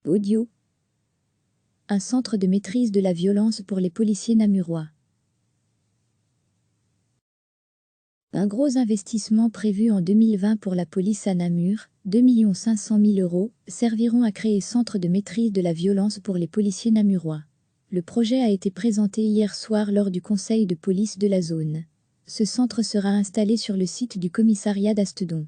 Audio. Un centre de maîtrise de la violence pour les policiers namurois. Un gros investissement prévu en 2020 pour la police à Namur, 2 500 000 €, serviront à créer centre de maîtrise de la violence pour les policiers namurois. Le projet a été présenté hier soir lors du conseil de police de la zone. Ce centre sera installé sur le site du commissariat d'Astedon.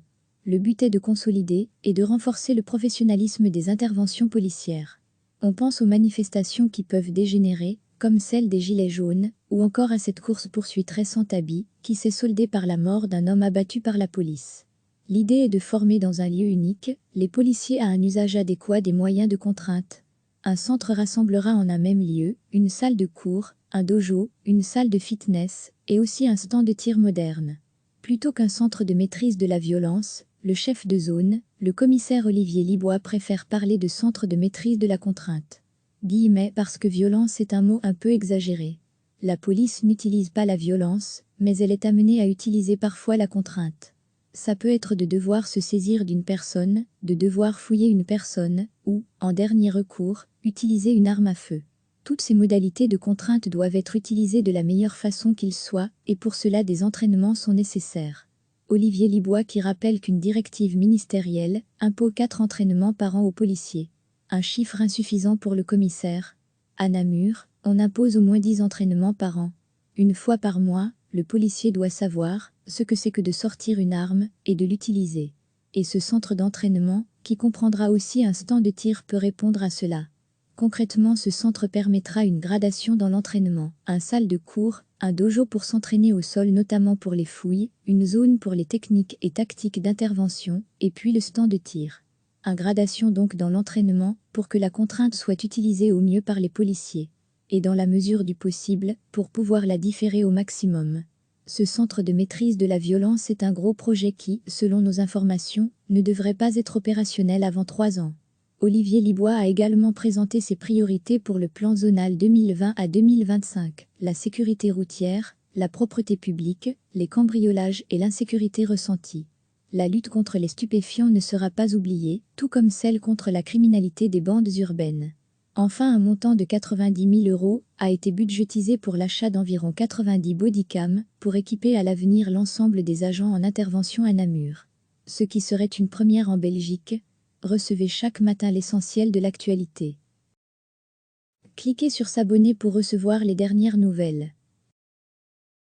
Le but est de consolider et de renforcer le professionnalisme des interventions policières. On pense aux manifestations qui peuvent dégénérer, comme celle des Gilets jaunes, ou encore à cette course-poursuite récente à Bi, qui s'est soldée par la mort d'un homme abattu par la police. L'idée est de former dans un lieu unique les policiers à un usage adéquat des moyens de contrainte. Un centre rassemblera en un même lieu une salle de cours, un dojo, une salle de fitness et aussi un stand de tir moderne. Plutôt qu'un centre de maîtrise de la violence, le chef de zone, le commissaire Olivier Libois, préfère parler de centre de maîtrise de la contrainte. Guillemets, parce que violence est un mot un peu exagéré. La police n'utilise pas la violence, mais elle est amenée à utiliser parfois la contrainte. Ça peut être de devoir se saisir d'une personne, de devoir fouiller une personne, ou, en dernier recours, utiliser une arme à feu. Toutes ces modalités de contrainte doivent être utilisées de la meilleure façon qu'il soit, et pour cela des entraînements sont nécessaires. Olivier Libois qui rappelle qu'une directive ministérielle impose 4 entraînements par an aux policiers. Un chiffre insuffisant pour le commissaire. À Namur, on impose au moins 10 entraînements par an. Une fois par mois, le policier doit savoir ce que c'est que de sortir une arme et de l'utiliser. Et ce centre d'entraînement, qui comprendra aussi un stand de tir, peut répondre à cela. Concrètement, ce centre permettra une gradation dans l'entraînement, un salle de cours, un dojo pour s'entraîner au sol notamment pour les fouilles, une zone pour les techniques et tactiques d'intervention, et puis le stand de tir. Une gradation donc dans l'entraînement, pour que la contrainte soit utilisée au mieux par les policiers. Et dans la mesure du possible, pour pouvoir la différer au maximum. Ce centre de maîtrise de la violence est un gros projet qui, selon nos informations, ne devrait pas être opérationnel avant 3 ans. Olivier Libois a également présenté ses priorités pour le plan zonal 2020 à 2025, la sécurité routière, la propreté publique, les cambriolages et l'insécurité ressentie. La lutte contre les stupéfiants ne sera pas oubliée, tout comme celle contre la criminalité des bandes urbaines. Enfin, un montant de 90 000 € a été budgétisé pour l'achat d'environ 90 bodycams pour équiper à l'avenir l'ensemble des agents en intervention à Namur. Ce qui serait une première en Belgique. Recevez chaque matin l'essentiel de l'actualité. Cliquez sur s'abonner pour recevoir les dernières nouvelles.